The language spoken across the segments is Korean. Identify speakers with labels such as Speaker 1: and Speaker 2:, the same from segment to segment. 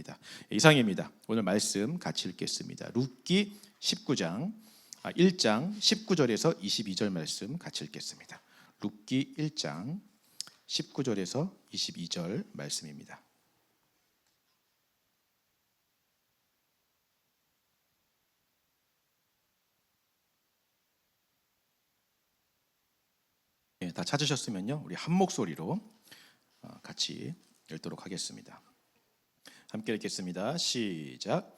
Speaker 1: 하겠습니다. 이상입니다. 오늘 말씀 같이 읽겠습니다. 룻기 19장 1장 19절에서 22절 말씀 같이 읽겠습니다. 룻기 1장 19절에서 22절 말씀입니다. 다 찾으셨으면요, 우리 한 목소리로 같이 읽도록 하겠습니다. 함께 읽겠습니다. 시작.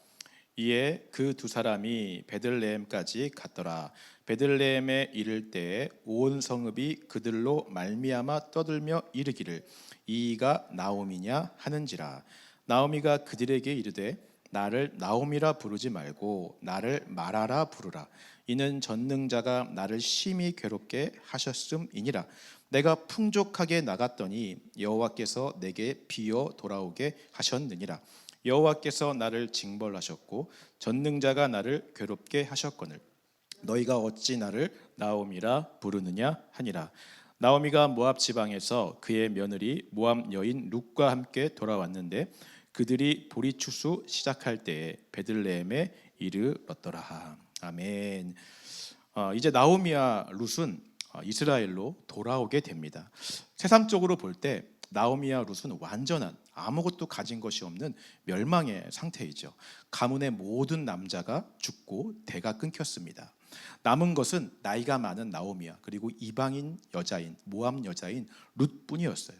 Speaker 1: 이에 그 두 사람이 베들레헴까지 갔더라. 베들레헴에 이를 때에 온 성읍이 그들로 말미암아 떠들며 이르기를 이가 나오미냐 하는지라. 나오미가 그들에게 이르되 나를 나오미라 부르지 말고 나를 마라라 부르라. 이는 전능자가 나를 심히 괴롭게 하셨음이니라. 내가 풍족하게 나갔더니 여호와께서 내게 비어 돌아오게 하셨느니라. 여호와께서 나를 징벌하셨고 전능자가 나를 괴롭게 하셨거늘 너희가 어찌 나를 나오미라 부르느냐 하니라. 나오미가 모압 지방에서 그의 며느리 모압 여인 룻과 함께 돌아왔는데 그들이 보리추수 시작할 때에 베들레헴에 이르렀더라. 아멘. 이제 나오미와 룻은 이스라엘로 돌아오게 됩니다. 세상적으로 볼 때 나오미와 룻은 완전한 아무것도 가진 것이 없는 멸망의 상태이죠. 가문의 모든 남자가 죽고 대가 끊겼습니다. 남은 것은 나이가 많은 나오미와 그리고 이방인 여자인 모압 여자인 룻뿐이었어요.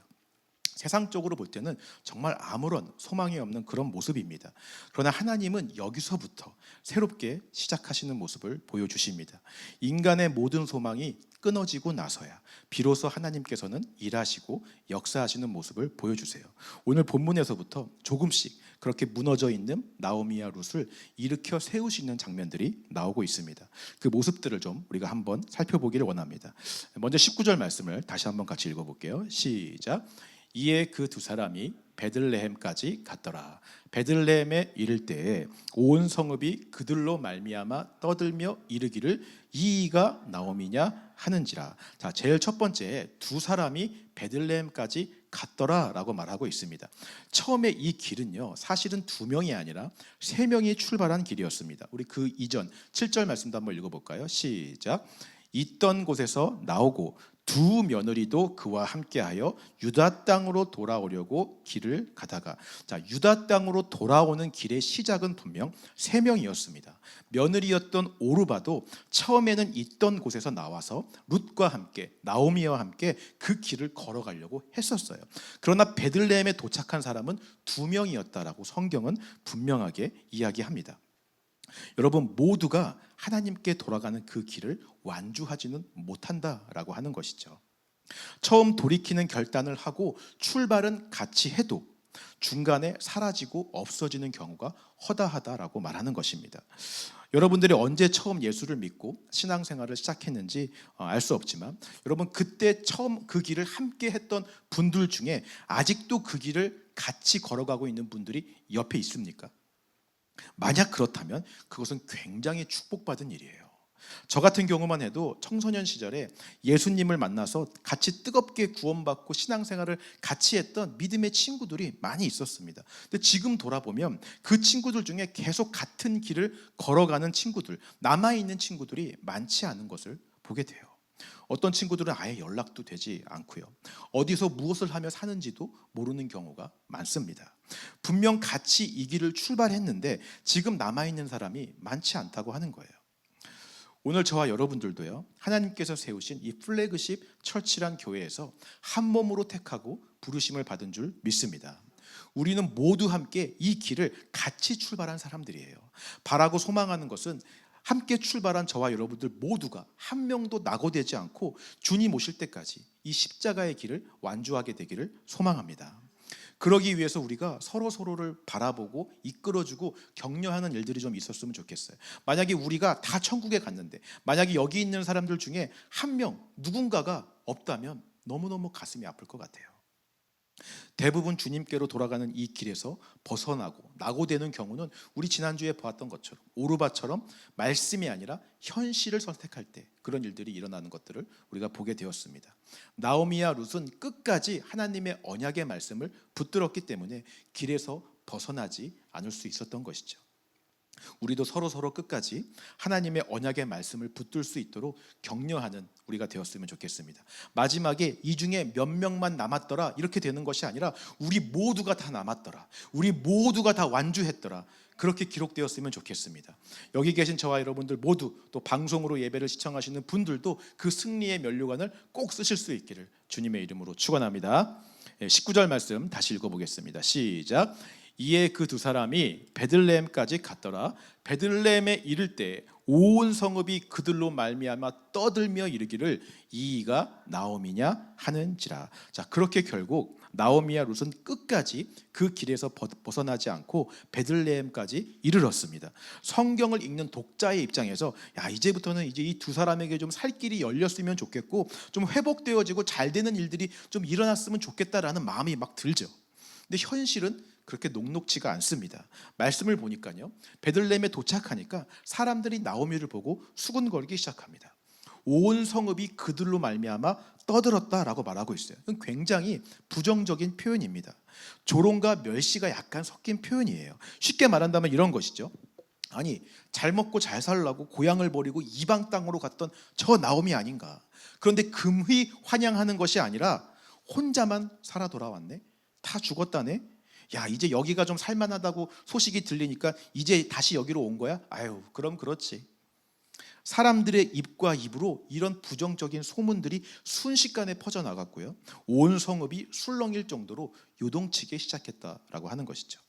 Speaker 1: 세상적으로 볼 때는 정말 아무런 소망이 없는 그런 모습입니다. 그러나 하나님은 여기서부터 새롭게 시작하시는 모습을 보여주십니다. 인간의 모든 소망이 끊어지고 나서야 비로소 하나님께서는 일하시고 역사하시는 모습을 보여주세요. 오늘 본문에서부터 조금씩 그렇게 무너져 있는 나오미와 룻을 일으켜 세우시는 장면들이 나오고 있습니다. 그 모습들을 좀 우리가 한번 살펴보기를 원합니다. 먼저 19절 말씀을 다시 한번 같이 읽어볼게요. 시작. 이에 그 두 사람이 베들레헴까지 갔더라. 베들레헴에 이를 때에 온 성읍이 그들로 말미암아 떠들며 이르기를 이가 나오미냐 하는지라. 자, 제일 첫 번째 두 사람이 베들레헴까지 갔더라라고 말하고 있습니다. 처음에 이 길은요, 사실은 두 명이 아니라 세 명이 출발한 길이었습니다. 우리 그 이전 7절 말씀도 한번 읽어볼까요? 시작. 있던 곳에서 나오고 두 며느리도 그와 함께하여 유다 땅으로 돌아오려고 길을 가다가, 자, 유다 땅으로 돌아오는 길의 시작은 분명 세 명이었습니다. 며느리였던 오르바도 처음에는 있던 곳에서 나와서 룻과 함께 나오미와 함께 그 길을 걸어가려고 했었어요. 그러나 베들레헴에 도착한 사람은 두 명이었다라고 성경은 분명하게 이야기합니다. 여러분, 모두가 하나님께 돌아가는 그 길을 완주하지는 못한다라고 하는 것이죠. 처음 돌이키는 결단을 하고 출발은 같이 해도 중간에 사라지고 없어지는 경우가 허다하다라고 말하는 것입니다. 여러분들이 언제 처음 예수를 믿고 신앙생활을 시작했는지 알 수 없지만, 여러분 그때 처음 그 길을 함께 했던 분들 중에 아직도 그 길을 같이 걸어가고 있는 분들이 옆에 있습니까? 만약 그렇다면 그것은 굉장히 축복받은 일이에요. 저 같은 경우만 해도 청소년 시절에 예수님을 만나서 같이 뜨겁게 구원받고 신앙생활을 같이 했던 믿음의 친구들이 많이 있었습니다. 근데 지금 돌아보면 그 친구들 중에 계속 같은 길을 걸어가는 친구들, 남아있는 친구들이 많지 않은 것을 보게 돼요. 어떤 친구들은 아예 연락도 되지 않고요, 어디서 무엇을 하며 사는지도 모르는 경우가 많습니다. 분명 같이 이 길을 출발했는데 지금 남아있는 사람이 많지 않다고 하는 거예요. 오늘 저와 여러분들도요, 하나님께서 세우신 이 플래그십 처치란 교회에서 한 몸으로 택하고 부르심을 받은 줄 믿습니다. 우리는 모두 함께 이 길을 같이 출발한 사람들이에요. 바라고 소망하는 것은 함께 출발한 저와 여러분들 모두가 한 명도 낙오되지 않고 주님 오실 때까지 이 십자가의 길을 완주하게 되기를 소망합니다. 그러기 위해서 우리가 서로를 바라보고 이끌어주고 격려하는 일들이 좀 있었으면 좋겠어요. 만약에 우리가 다 천국에 갔는데 만약에 여기 있는 사람들 중에 한 명 누군가가 없다면 너무너무 가슴이 아플 것 같아요. 대부분 주님께로 돌아가는 이 길에서 벗어나고 낙오되는 경우는 우리 지난주에 보았던 것처럼 오르바처럼 말씀이 아니라 현실을 선택할 때 그런 일들이 일어나는 것들을 우리가 보게 되었습니다. 나오미와 룻은 끝까지 하나님의 언약의 말씀을 붙들었기 때문에 길에서 벗어나지 않을 수 있었던 것이죠. 우리도 서로 끝까지 하나님의 언약의 말씀을 붙들 수 있도록 격려하는 우리가 되었으면 좋겠습니다. 마지막에 이 중에 몇 명만 남았더라 이렇게 되는 것이 아니라 우리 모두가 다 남았더라, 우리 모두가 다 완주했더라, 그렇게 기록되었으면 좋겠습니다. 여기 계신 저와 여러분들 모두, 또 방송으로 예배를 시청하시는 분들도 그 승리의 면류관을 꼭 쓰실 수 있기를 주님의 이름으로 축원합니다. 19절 말씀 다시 읽어보겠습니다. 시작. 이에 그 두 사람이 베들레헴까지 갔더라. 베들레헴에 이를 때 온 성읍이 그들로 말미암아 떠들며 이르기를 이가 나오미냐 하는지라. 자, 그렇게 결국 나오미와 룻은 끝까지 그 길에서 벗어나지 않고 베들레헴까지 이르렀습니다. 성경을 읽는 독자의 입장에서 이제부터는 이제 이 두 사람에게 좀 살 길이 열렸으면 좋겠고 좀 회복되어지고 잘 되는 일들이 좀 일어났으면 좋겠다라는 마음이 막 들죠. 근데 현실은 그렇게 녹록지가 않습니다. 말씀을 보니까요, 베들레헴에 도착하니까 사람들이 나오미를 보고 수군거리기 시작합니다. 온 성읍이 그들로 말미암아 떠들었다라고 말하고 있어요. 굉장히 부정적인 표현입니다. 조롱과 멸시가 약간 섞인 표현이에요. 쉽게 말한다면 이런 것이죠. 아니, 잘 먹고 잘 살라고 고향을 버리고 이방 땅으로 갔던 저 나오미 아닌가. 그런데 금휘 환영하는 것이 아니라 혼자만 살아 돌아왔네, 다 죽었다네, 이제 여기가 좀 살만하다고 소식이 들리니까 이제 다시 여기로 온 거야? 아유, 그럼 그렇지. 사람들의 입과 입으로 이런 부정적인 소문들이 순식간에 퍼져나갔고요, 온 성읍이 술렁일 정도로 요동치기 시작했다라고 하는 것이죠.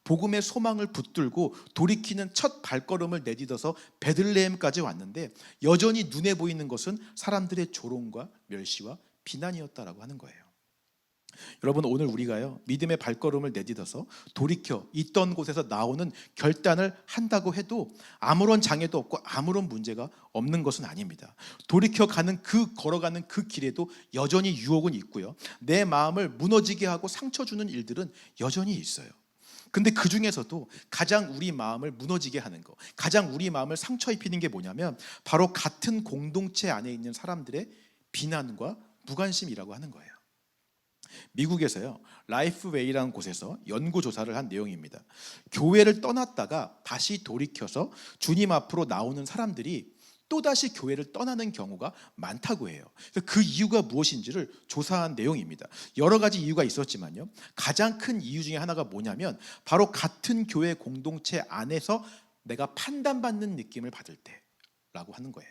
Speaker 1: 복음의 소망을 붙들고 돌이키는 첫 발걸음을 내딛어서 베들레헴까지 왔는데 여전히 눈에 보이는 것은 사람들의 조롱과 멸시와 비난이었다라고 하는 거예요. 여러분, 오늘 우리가요, 믿음의 발걸음을 내딛어서 돌이켜 있던 곳에서 나오는 결단을 한다고 해도 아무런 장애도 없고 아무런 문제가 없는 것은 아닙니다. 돌이켜 걸어가는 그 길에도 여전히 유혹은 있고요, 내 마음을 무너지게 하고 상처 주는 일들은 여전히 있어요. 근데 그 중에서도 가장 우리 마음을 무너지게 하는 거, 가장 우리 마음을 상처 입히는 게 뭐냐면 바로 같은 공동체 안에 있는 사람들의 비난과 무관심이라고 하는 거예요. 미국에서요, 라이프웨이라는 곳에서 연구조사를 한 내용입니다. 교회를 떠났다가 다시 돌이켜서 주님 앞으로 나오는 사람들이 또다시 교회를 떠나는 경우가 많다고 해요. 그 이유가 무엇인지를 조사한 내용입니다. 여러 가지 이유가 있었지만요, 가장 큰 이유 중에 하나가 뭐냐면 바로 같은 교회 공동체 안에서 내가 판단받는 느낌을 받을 때라고 하는 거예요.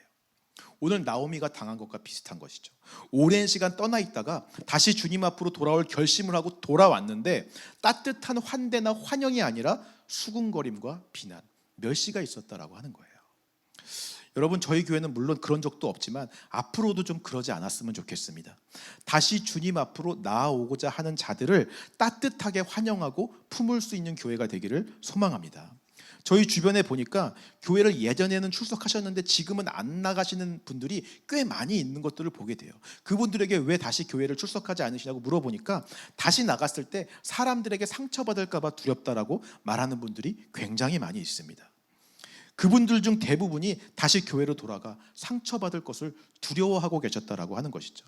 Speaker 1: 오늘 나오미가 당한 것과 비슷한 것이죠. 오랜 시간 떠나 있다가 다시 주님 앞으로 돌아올 결심을 하고 돌아왔는데 따뜻한 환대나 환영이 아니라 수군거림과 비난, 멸시가 있었다라고 하는 거예요. 여러분, 저희 교회는 물론 그런 적도 없지만 앞으로도 좀 그러지 않았으면 좋겠습니다. 다시 주님 앞으로 나아오고자 하는 자들을 따뜻하게 환영하고 품을 수 있는 교회가 되기를 소망합니다. 저희 주변에 보니까 교회를 예전에는 출석하셨는데 지금은 안 나가시는 분들이 꽤 많이 있는 것들을 보게 돼요. 그분들에게 왜 다시 교회를 출석하지 않으시냐고 물어보니까 다시 나갔을 때 사람들에게 상처받을까 봐 두렵다라고 말하는 분들이 굉장히 많이 있습니다. 그분들 중 대부분이 다시 교회로 돌아가 상처받을 것을 두려워하고 계셨다라고 하는 것이죠.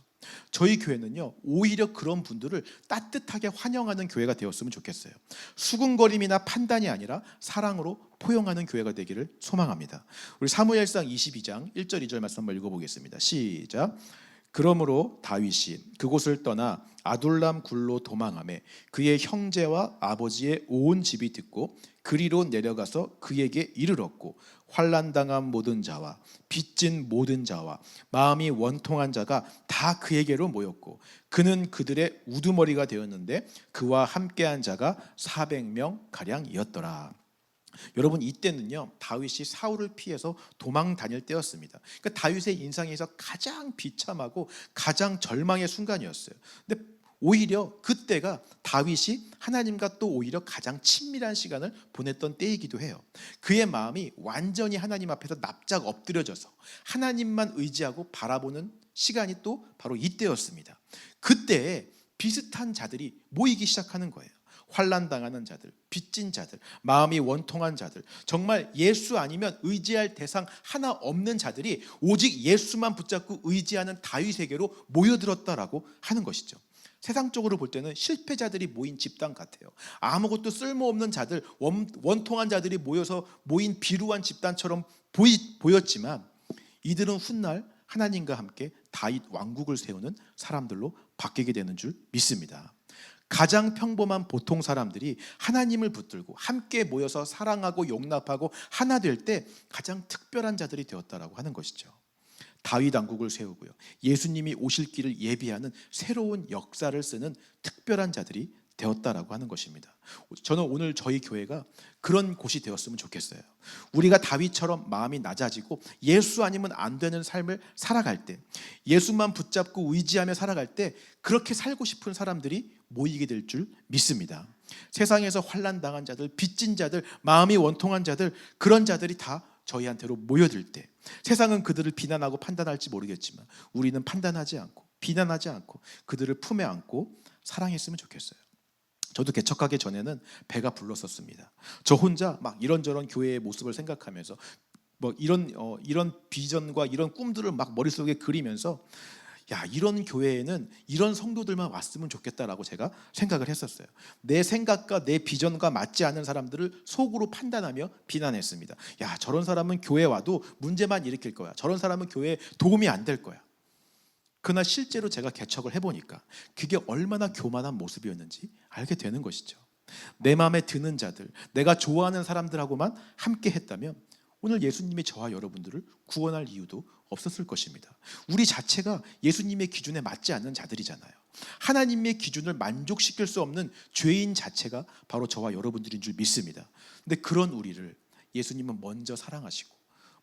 Speaker 1: 저희 교회는요, 오히려 그런 분들을 따뜻하게 환영하는 교회가 되었으면 좋겠어요. 수군거림이나 판단이 아니라 사랑으로 포용하는 교회가 되기를 소망합니다. 우리 사무엘상 22장 1절 2절 말씀 한번 읽어보겠습니다. 시작. 그러므로 다윗이 그곳을 떠나 아둘람 굴로 도망하매 그의 형제와 아버지의 온 집이 듣고 그리로 내려가서 그에게 이르렀고 환난당한 모든 자와 빚진 모든 자와 마음이 원통한 자가 다 그에게로 모였고 그는 그들의 우두머리가 되었는데 그와 함께한 자가 400명 가량이었더라. 여러분, 이때는요, 다윗이 사울을 피해서 도망 다닐 때였습니다. 그러니까 다윗의 인생에서 가장 비참하고 가장 절망의 순간이었어요. 근데 오히려 그때가 다윗이 하나님과 또 오히려 가장 친밀한 시간을 보냈던 때이기도 해요. 그의 마음이 완전히 하나님 앞에서 납작 엎드려져서 하나님만 의지하고 바라보는 시간이 또 바로 이때였습니다. 그때에 비슷한 자들이 모이기 시작하는 거예요. 환난당하는 자들, 빚진 자들, 마음이 원통한 자들, 정말 예수 아니면 의지할 대상 하나 없는 자들이 오직 예수만 붙잡고 의지하는 다윗에게로 모여들었다라고 하는 것이죠. 세상적으로 볼 때는 실패자들이 모인 집단 같아요. 아무것도 쓸모없는 자들, 원통한 자들이 모여서 모인 비루한 집단처럼 보였지만 이들은 훗날 하나님과 함께 다윗 왕국을 세우는 사람들로 바뀌게 되는 줄 믿습니다. 가장 평범한 보통 사람들이 하나님을 붙들고 함께 모여서 사랑하고 용납하고 하나 될 때 가장 특별한 자들이 되었다라고 하는 것이죠. 다윗 왕국을 세우고요, 예수님이 오실 길을 예비하는 새로운 역사를 쓰는 특별한 자들이 되었다라고 하는 것입니다. 저는 오늘 저희 교회가 그런 곳이 되었으면 좋겠어요. 우리가 다윗처럼 마음이 낮아지고 예수 아니면 안 되는 삶을 살아갈 때, 예수만 붙잡고 의지하며 살아갈 때 그렇게 살고 싶은 사람들이 모이게 될 줄 믿습니다. 세상에서 환난 당한 자들, 빚진 자들, 마음이 원통한 자들, 그런 자들이 다 저희한테로 모여들 때 세상은 그들을 비난하고 판단할지 모르겠지만 우리는 판단하지 않고 비난하지 않고 그들을 품에 안고 사랑했으면 좋겠어요. 저도 개척하기 전에는 배가 불렀었습니다. 저 혼자 막 이런저런 교회의 모습을 생각하면서 뭐 이런 비전과 이런 꿈들을 막 머릿속에 그리면서 야, 이런 교회에는 이런 성도들만 왔으면 좋겠다라고 제가 생각을 했었어요. 내 생각과 내 비전과 맞지 않는 사람들을 속으로 판단하며 비난했습니다. 야, 저런 사람은 교회 와도 문제만 일으킬 거야. 저런 사람은 교회에 도움이 안 될 거야. 그러나 실제로 제가 개척을 해보니까 그게 얼마나 교만한 모습이었는지 알게 되는 것이죠. 내 마음에 드는 자들, 내가 좋아하는 사람들하고만 함께 했다면 오늘 예수님이 저와 여러분들을 구원할 이유도 없었을 것입니다. 우리 자체가 예수님의 기준에 맞지 않는 자들이잖아요. 하나님의 기준을 만족시킬 수 없는 죄인 자체가 바로 저와 여러분들인 줄 믿습니다. 근데 그런 우리를 예수님은 먼저 사랑하시고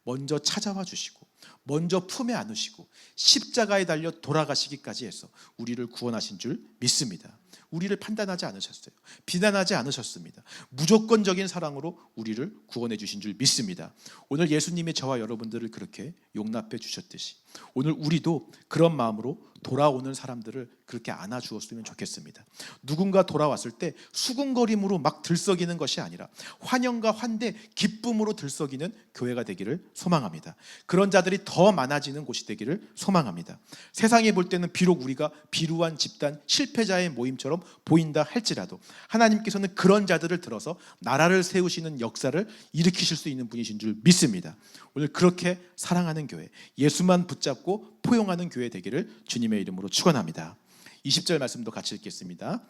Speaker 1: 먼저 찾아와 주시고 먼저 품에 안으시고 십자가에 달려 돌아가시기까지 해서 우리를 구원하신 줄 믿습니다. 우리를 판단하지 않으셨어요. 비난하지 않으셨습니다. 무조건적인 사랑으로 우리를 구원해 주신 줄 믿습니다. 오늘 예수님이 저와 여러분들을 그렇게 용납해 주셨듯이 오늘 우리도 그런 마음으로 돌아오는 사람들을 그렇게 안아주었으면 좋겠습니다. 누군가 돌아왔을 때 수군거림으로 막 들썩이는 것이 아니라 환영과 환대, 기쁨으로 들썩이는 교회가 되기를 소망합니다. 그런 자들이 더 많아지는 곳이 되기를 소망합니다. 세상에 볼 때는 비록 우리가 비루한 집단, 실패자의 모임처럼 보인다 할지라도 하나님께서는 그런 자들을 들어서 나라를 세우시는 역사를 일으키실 수 있는 분이신 줄 믿습니다. 오늘 그렇게 사랑하는 교회, 예수만 붙잡고 포용하는 교회 되기를 주님의 이름으로 축원합니다. 20절 말씀도 같이 읽겠습니다.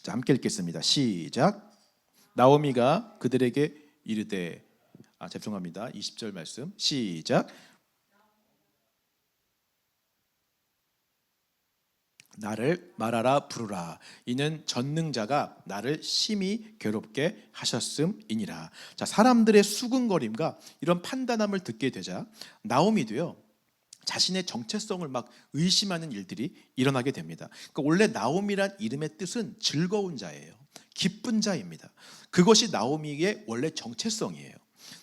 Speaker 1: 자, 함께 읽겠습니다. 시작. 나오미가 그들에게 이르되, 죄송합니다. 20절 말씀 시작. 나를 말하라 부르라. 이는 전능자가 나를 심히 괴롭게 하셨음이니라. 자, 사람들의 수군거림과 이런 판단함을 듣게 되자 나오미도요, 자신의 정체성을 막 의심하는 일들이 일어나게 됩니다. 그러니까 원래 나오미란 이름의 뜻은 즐거운 자예요. 기쁜 자입니다. 그것이 나오미의 원래 정체성이에요.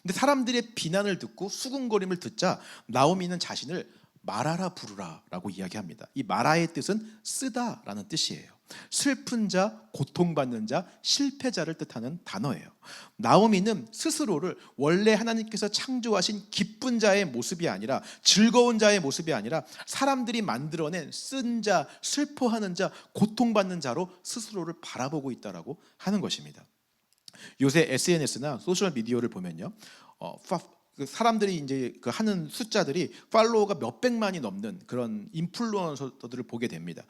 Speaker 1: 근데 사람들의 비난을 듣고 수군거림을 듣자 나오미는 자신을 말하라 부르라 라고 이야기합니다. 이 마라의 뜻은 쓰다라는 뜻이에요. 슬픈 자, 고통받는 자, 실패자를 뜻하는 단어예요. 나오미는 스스로를 원래 하나님께서 창조하신 기쁜 자의 모습이 아니라, 즐거운 자의 모습이 아니라 사람들이 만들어낸 쓴 자, 슬퍼하는 자, 고통받는 자로 스스로를 바라보고 있다라고 하는 것입니다. 요새 SNS나 소셜 미디어를 보면요, 사람들이 이제 그 하는 숫자들이 팔로워가 몇백만이 넘는 그런 인플루언서들을 보게 됩니다.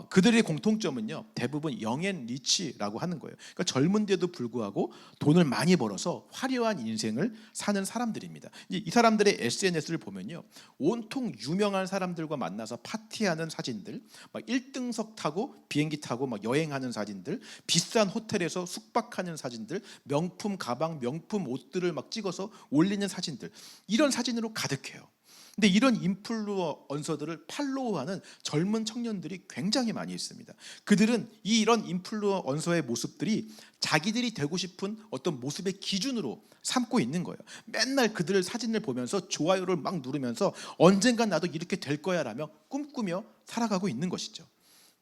Speaker 1: 그들의 공통점은요, 대부분 영앤리치라고 하는 거예요. 그러니까 젊은데도 불구하고 돈을 많이 벌어서 화려한 인생을 사는 사람들입니다. 이 사람들의 SNS를 보면요, 온통 유명한 사람들과 만나서 파티하는 사진들, 막 1등석 타고 비행기 타고 막 여행하는 사진들, 비싼 호텔에서 숙박하는 사진들, 명품 가방, 명품 옷들을 막 찍어서 올리는 사진들, 이런 사진으로 가득해요. 근데 이런 인플루언서들을 팔로우하는 젊은 청년들이 굉장히 많이 있습니다. 그들은 이런 인플루언서의 모습들이 자기들이 되고 싶은 어떤 모습의 기준으로 삼고 있는 거예요. 맨날 그들 사진을 보면서 좋아요를 막 누르면서 언젠간 나도 이렇게 될 거야 라며 꿈꾸며 살아가고 있는 것이죠.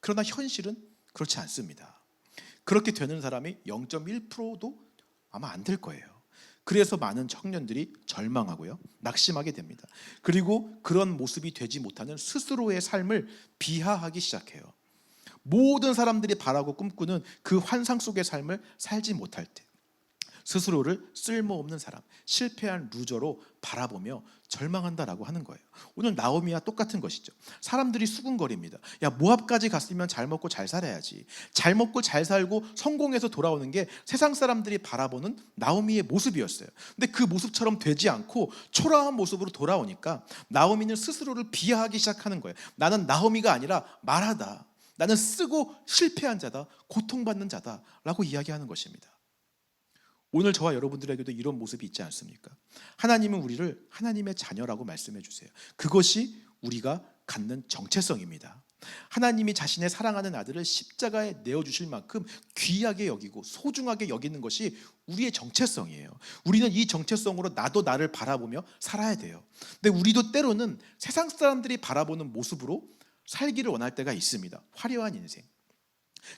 Speaker 1: 그러나 현실은 그렇지 않습니다. 그렇게 되는 사람이 0.1%도 아마 안 될 거예요. 그래서 많은 청년들이 절망하고요, 낙심하게 됩니다. 그리고 그런 모습이 되지 못하는 스스로의 삶을 비하하기 시작해요. 모든 사람들이 바라고 꿈꾸는 그 환상 속의 삶을 살지 못할 때, 스스로를 쓸모없는 사람, 실패한 루저로 바라보며 절망한다라고 하는 거예요. 오늘 나오미와 똑같은 것이죠. 사람들이 수군거립니다. 야, 모압까지 갔으면 잘 먹고 잘 살아야지. 잘 먹고 잘 살고 성공해서 돌아오는 게 세상 사람들이 바라보는 나오미의 모습이었어요. 근데 그 모습처럼 되지 않고 초라한 모습으로 돌아오니까 나오미는 스스로를 비하하기 시작하는 거예요. 나는 나오미가 아니라 마라다. 나는 쓰고 실패한 자다. 고통받는 자다라고 이야기하는 것입니다. 오늘 저와 여러분들에게도 이런 모습이 있지 않습니까? 하나님은 우리를 하나님의 자녀라고 말씀해 주세요. 그것이 우리가 갖는 정체성입니다. 하나님이 자신의 사랑하는 아들을 십자가에 내어주실 만큼 귀하게 여기고 소중하게 여기는 것이 우리의 정체성이에요. 우리는 이 정체성으로 나도 나를 바라보며 살아야 돼요. 근데 우리도 때로는 세상 사람들이 바라보는 모습으로 살기를 원할 때가 있습니다. 화려한 인생,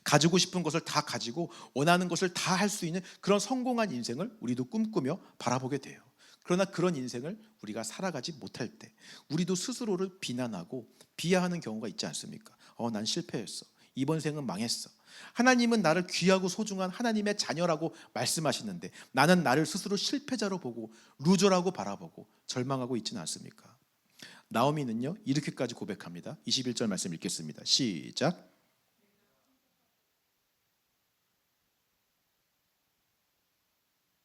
Speaker 1: 가지고 싶은 것을 다 가지고 원하는 것을 다 할 수 있는 그런 성공한 인생을 우리도 꿈꾸며 바라보게 돼요. 그러나 그런 인생을 우리가 살아가지 못할 때 우리도 스스로를 비난하고 비하하는 경우가 있지 않습니까? 난 실패했어. 이번 생은 망했어. 하나님은 나를 귀하고 소중한 하나님의 자녀라고 말씀하시는데 나는 나를 스스로 실패자로 보고 루저라고 바라보고 절망하고 있지는 않습니까? 나오미는요, 이렇게까지 고백합니다. 21절 말씀 읽겠습니다. 시작.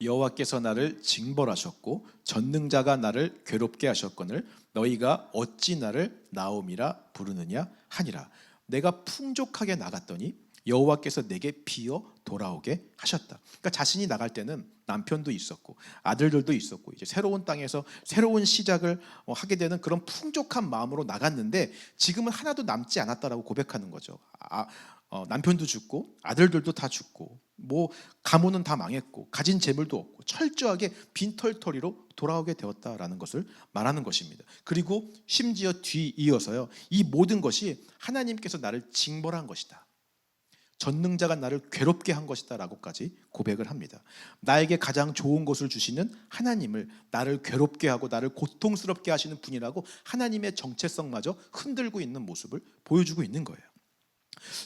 Speaker 1: 여호와께서 나를 징벌하셨고 전능자가 나를 괴롭게 하셨거늘 너희가 어찌 나를 나오미라 부르느냐 하니라. 내가 풍족하게 나갔더니 여호와께서 내게 비어 돌아오게 하셨다. 그러니까 자신이 나갈 때는 남편도 있었고 아들들도 있었고 이제 새로운 땅에서 새로운 시작을 하게 되는 그런 풍족한 마음으로 나갔는데 지금은 하나도 남지 않았다라고 고백하는 거죠. 남편도 죽고 아들들도 다 죽고 뭐 가문은 다 망했고 가진 재물도 없고 철저하게 빈털터리로 돌아오게 되었다라는 것을 말하는 것입니다. 그리고 심지어 뒤이어서요, 이 모든 것이 하나님께서 나를 징벌한 것이다, 전능자가 나를 괴롭게 한 것이다 라고까지 고백을 합니다. 나에게 가장 좋은 것을 주시는 하나님을 나를 괴롭게 하고 나를 고통스럽게 하시는 분이라고 하나님의 정체성마저 흔들고 있는 모습을 보여주고 있는 거예요.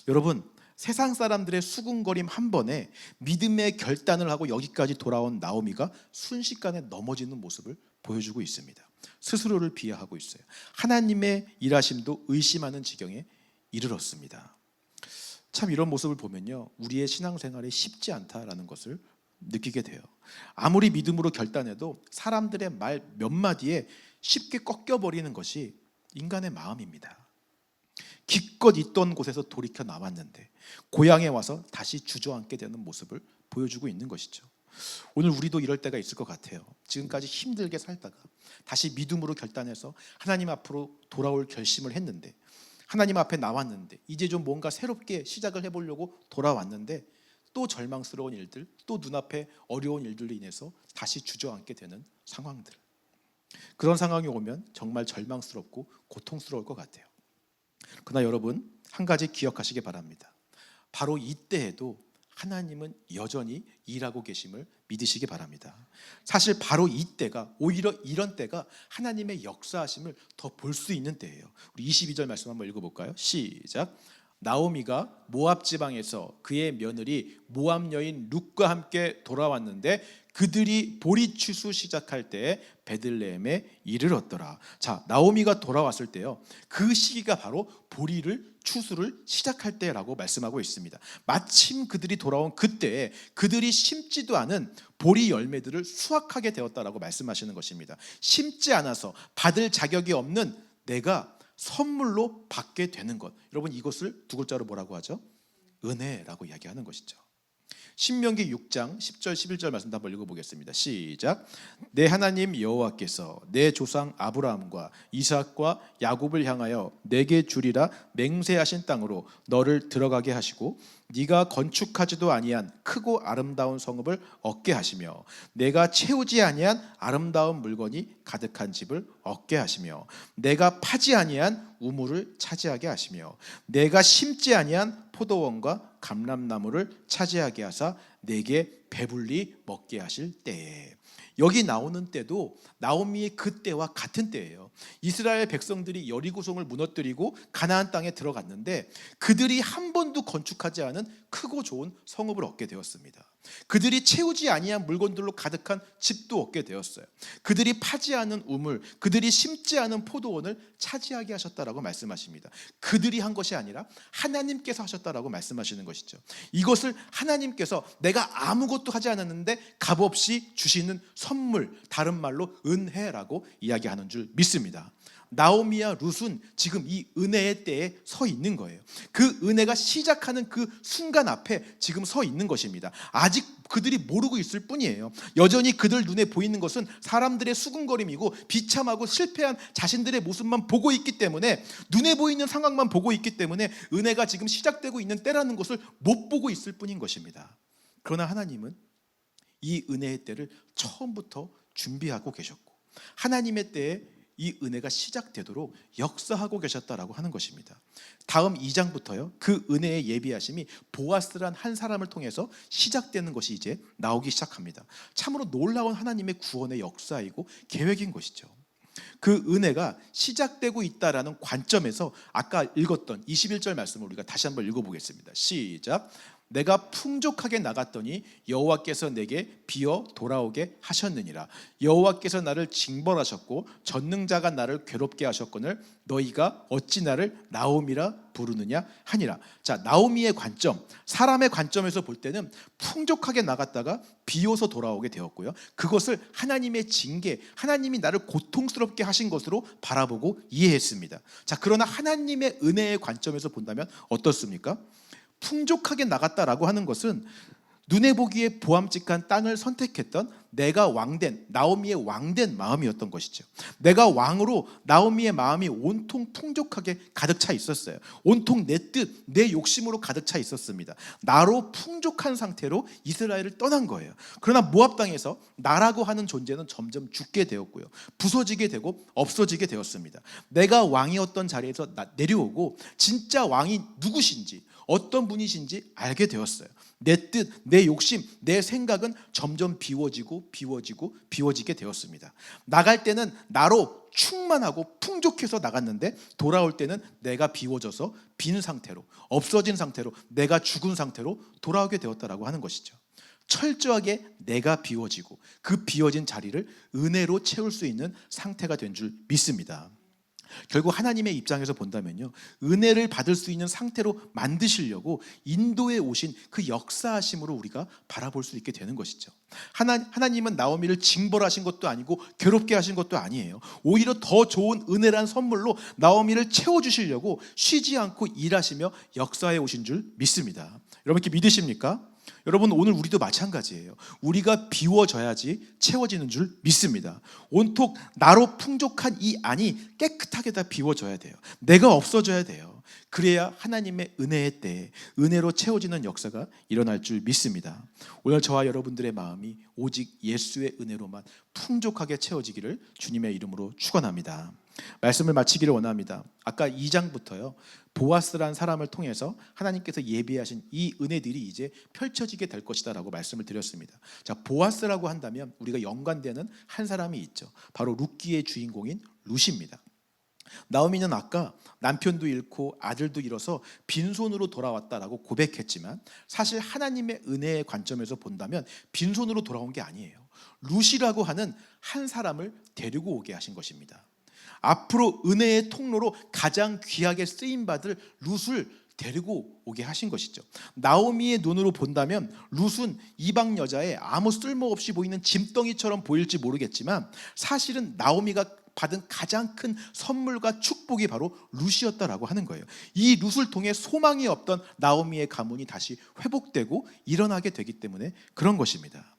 Speaker 1: 여러분, 세상 사람들의 수군거림 한 번에 믿음의 결단을 하고 여기까지 돌아온 나오미가 순식간에 넘어지는 모습을 보여주고 있습니다. 스스로를 비하하고 있어요. 하나님의 일하심도 의심하는 지경에 이르렀습니다. 참 이런 모습을 보면요, 우리의 신앙생활이 쉽지 않다라는 것을 느끼게 돼요. 아무리 믿음으로 결단해도 사람들의 말 몇 마디에 쉽게 꺾여버리는 것이 인간의 마음입니다. 기껏 있던 곳에서 돌이켜 나왔는데 고향에 와서 다시 주저앉게 되는 모습을 보여주고 있는 것이죠. 오늘 우리도 이럴 때가 있을 것 같아요. 지금까지 힘들게 살다가 다시 믿음으로 결단해서 하나님 앞으로 돌아올 결심을 했는데, 하나님 앞에 나왔는데 이제 좀 뭔가 새롭게 시작을 해보려고 돌아왔는데 또 절망스러운 일들, 또 눈앞에 어려운 일들로 인해서 다시 주저앉게 되는 상황들, 그런 상황이 오면 정말 절망스럽고 고통스러울 것 같아요. 그러나 여러분, 한 가지 기억하시기 바랍니다. 바로 이때에도 하나님은 여전히 일하고 계심을 믿으시기 바랍니다. 사실 바로 이때가, 오히려 이런 때가 하나님의 역사하심을 더 볼 수 있는 때예요. 우리 22절 말씀 한번 읽어볼까요? 시작. 나오미가 모압 지방에서 그의 며느리 모압 여인 룻과 함께 돌아왔는데 그들이 보리 추수 시작할 때에 베들레헴에 이르렀더라. 자, 나오미가 돌아왔을 때요, 그 시기가 바로 보리를 추수를 시작할 때라고 말씀하고 있습니다. 마침 그들이 돌아온 그때에 그들이 심지도 않은 보리 열매들을 수확하게 되었다라고 말씀하시는 것입니다. 심지 않아서 받을 자격이 없는 내가 선물로 받게 되는 것, 여러분 이것을 두 글자로 뭐라고 하죠? 은혜라고 이야기하는 것이죠. 신명기 6장 10절 11절 말씀도 한번 읽어보겠습니다. 시작. 내 하나님 여호와께서 내 조상 아브라함과 이삭과 야곱을 향하여 내게 주리라 맹세하신 땅으로 너를 들어가게 하시고 네가 건축하지도 아니한 크고 아름다운 성읍을 얻게 하시며 내가 채우지 아니한 아름다운 물건이 가득한 집을 얻게 하시며 내가 파지 아니한 우물을 차지하게 하시며 내가 심지 아니한 포도원과 감람나무를 차지하게 하사 내게 배불리 먹게 하실 때에. 여기 나오는 때도 나오미의 그 때와 같은 때예요. 이스라엘 백성들이 여리고성을 무너뜨리고 가나안 땅에 들어갔는데 그들이 한 번도 건축하지 않은 크고 좋은 성읍을 얻게 되었습니다. 그들이 채우지 아니한 물건들로 가득한 집도 얻게 되었어요. 그들이 파지 않은 우물, 그들이 심지 않은 포도원을 차지하게 하셨다라고 말씀하십니다. 그들이 한 것이 아니라 하나님께서 하셨다라고 말씀하시는 것이죠. 이것을 하나님께서 내가 아무것도 하지 않았는데 값없이 주시는 선물, 다른 말로 은혜라고 이야기하는 줄 믿습니다. 나오미와 룻은 지금 이 은혜의 때에 서 있는 거예요. 그 은혜가 시작하는 그 순간 앞에 지금 서 있는 것입니다. 아직 그들이 모르고 있을 뿐이에요. 여전히 그들 눈에 보이는 것은 사람들의 수군거림이고 비참하고 실패한 자신들의 모습만 보고 있기 때문에, 눈에 보이는 상황만 보고 있기 때문에 은혜가 지금 시작되고 있는 때라는 것을 못 보고 있을 뿐인 것입니다. 그러나 하나님은 이 은혜의 때를 처음부터 준비하고 계셨고 하나님의 때에 이 은혜가 시작되도록 역사하고 계셨다라고 하는 것입니다. 다음 2장부터요, 그 은혜의 예비하심이 보아스란 한 사람을 통해서 시작되는 것이 이제 나오기 시작합니다. 참으로 놀라운 하나님의 구원의 역사이고 계획인 것이죠. 그 은혜가 시작되고 있다라는 관점에서 아까 읽었던 21절 말씀을 우리가 다시 한번 읽어보겠습니다. 시작. 내가 풍족하게 나갔더니 여호와께서 내게 비어 돌아오게 하셨느니라. 여호와께서 나를 징벌하셨고 전능자가 나를 괴롭게 하셨거늘 너희가 어찌 나를 나오미라 부르느냐 하니라. 자, 나오미의 관점, 사람의 관점에서 볼 때는 풍족하게 나갔다가 비어서 돌아오게 되었고요, 그것을 하나님의 징계, 하나님이 나를 고통스럽게 하신 것으로 바라보고 이해했습니다. 자, 그러나 하나님의 은혜의 관점에서 본다면 어떻습니까? 풍족하게 나갔다라고 하는 것은 눈에 보기에 보암직한 땅을 선택했던 내가 왕된, 나오미의 왕된 마음이었던 것이죠. 내가 왕으로 나오미의 마음이 온통 풍족하게 가득 차 있었어요. 온통 내 뜻, 내 욕심으로 가득 차 있었습니다. 나로 풍족한 상태로 이스라엘을 떠난 거예요. 그러나 모압 땅에서 나라고 하는 존재는 점점 죽게 되었고요, 부서지게 되고 없어지게 되었습니다. 내가 왕이었던 자리에서 내려오고 진짜 왕이 누구신지, 어떤 분이신지 알게 되었어요. 내 뜻, 내 욕심, 내 생각은 점점 비워지게 되었습니다. 나갈 때는 나로 충만하고 풍족해서 나갔는데 돌아올 때는 내가 비워져서 빈 상태로, 없어진 상태로, 내가 죽은 상태로 돌아오게 되었다라고 하는 것이죠. 철저하게 내가 비워지고 그 비워진 자리를 은혜로 채울 수 있는 상태가 된 줄 믿습니다. 결국 하나님의 입장에서 본다면요, 은혜를 받을 수 있는 상태로 만드시려고 인도에 오신 그 역사하심으로 우리가 바라볼 수 있게 되는 것이죠. 하나님은 나오미를 징벌하신 것도 아니고 괴롭게 하신 것도 아니에요. 오히려 더 좋은 은혜란 선물로 나오미를 채워주시려고 쉬지 않고 일하시며 역사해 오신 줄 믿습니다. 여러분 이렇게 믿으십니까? 여러분, 오늘 우리도 마찬가지예요. 우리가 비워져야지 채워지는 줄 믿습니다. 온통 나로 풍족한 이 안이 깨끗하게 다 비워져야 돼요. 내가 없어져야 돼요. 그래야 하나님의 은혜의 때에 은혜로 채워지는 역사가 일어날 줄 믿습니다. 오늘 저와 여러분들의 마음이 오직 예수의 은혜로만 풍족하게 채워지기를 주님의 이름으로 축원합니다. 말씀을 마치기를 원합니다. 아까 2장부터요, 보아스라는 사람을 통해서 하나님께서 예비하신 이 은혜들이 이제 펼쳐지게 될 것이다 라고 말씀을 드렸습니다. 자, 보아스라고 한다면 우리가 연관되는 한 사람이 있죠. 바로 룻기의 주인공인 룻입니다. 나오미는 아까 남편도 잃고 아들도 잃어서 빈손으로 돌아왔다라고 고백했지만 사실 하나님의 은혜의 관점에서 본다면 빈손으로 돌아온 게 아니에요. 룻이라고 하는 한 사람을 데리고 오게 하신 것입니다. 앞으로 은혜의 통로로 가장 귀하게 쓰임받을 룻을 데리고 오게 하신 것이죠. 나오미의 눈으로 본다면 룻은 이방 여자의 아무 쓸모없이 보이는 짐덩이처럼 보일지 모르겠지만 사실은 나오미가 받은 가장 큰 선물과 축복이 바로 룻이었다라고 하는 거예요. 이 룻을 통해 소망이 없던 나오미의 가문이 다시 회복되고 일어나게 되기 때문에 그런 것입니다.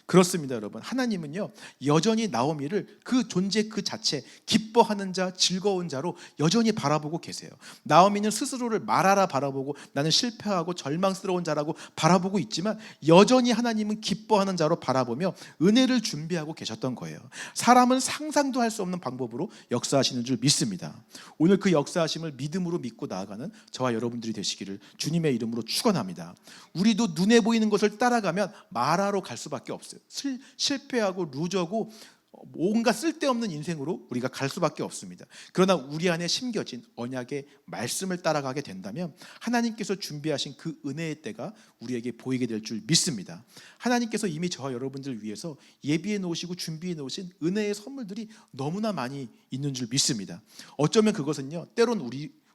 Speaker 1: 그렇습니다, 여러분. 하나님은요 여전히 나오미를 그 존재 그 자체, 기뻐하는 자, 즐거운 자로 여전히 바라보고 계세요. 나오미는 스스로를 말하라 바라보고 나는 실패하고 절망스러운 자라고 바라보고 있지만 여전히 하나님은 기뻐하는 자로 바라보며 은혜를 준비하고 계셨던 거예요. 사람은 상상도 할 수 없는 방법으로 역사하시는 줄 믿습니다. 오늘 그 역사하심을 믿음으로 믿고 나아가는 저와 여러분들이 되시기를 주님의 이름으로 축원합니다. 우리도 눈에 보이는 것을 따라가면 마라로 갈 수밖에 없어요. 실패하고 루저고 뭔가 쓸데없는 인생으로 우리가 갈 수밖에 없습니다. 그러나 우리 안에 심겨진 언약의 말씀을 따라가게 된다면 하나님께서 준비하신 그 은혜의 때가 우리에게 보이게 될 줄 믿습니다. 하나님께서 이미 저와 여러분들을 위해서 예비해 놓으시고 준비해 놓으신 은혜의 선물들이 너무나 많이 있는 줄 믿습니다. 어쩌면 그것은요 때론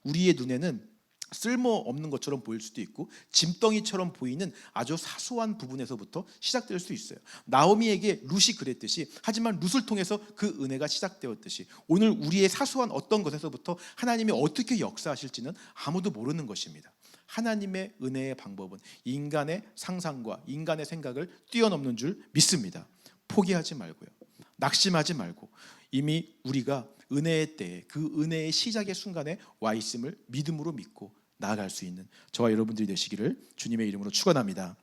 Speaker 1: 우리의 눈에는 쓸모없는 것처럼 보일 수도 있고 짐덩이처럼 보이는 아주 사소한 부분에서부터 시작될 수 있어요. 나오미에게 룻이 그랬듯이, 하지만 룻을 통해서 그 은혜가 시작되었듯이 오늘 우리의 사소한 어떤 것에서부터 하나님이 어떻게 역사하실지는 아무도 모르는 것입니다. 하나님의 은혜의 방법은 인간의 상상과 인간의 생각을 뛰어넘는 줄 믿습니다. 포기하지 말고요, 낙심하지 말고 이미 우리가 은혜의 때에 그 은혜의 시작의 순간에 와 있음을 믿음으로 믿고 나아갈 수 있는 저와 여러분들이 되시기를 주님의 이름으로 축원합니다.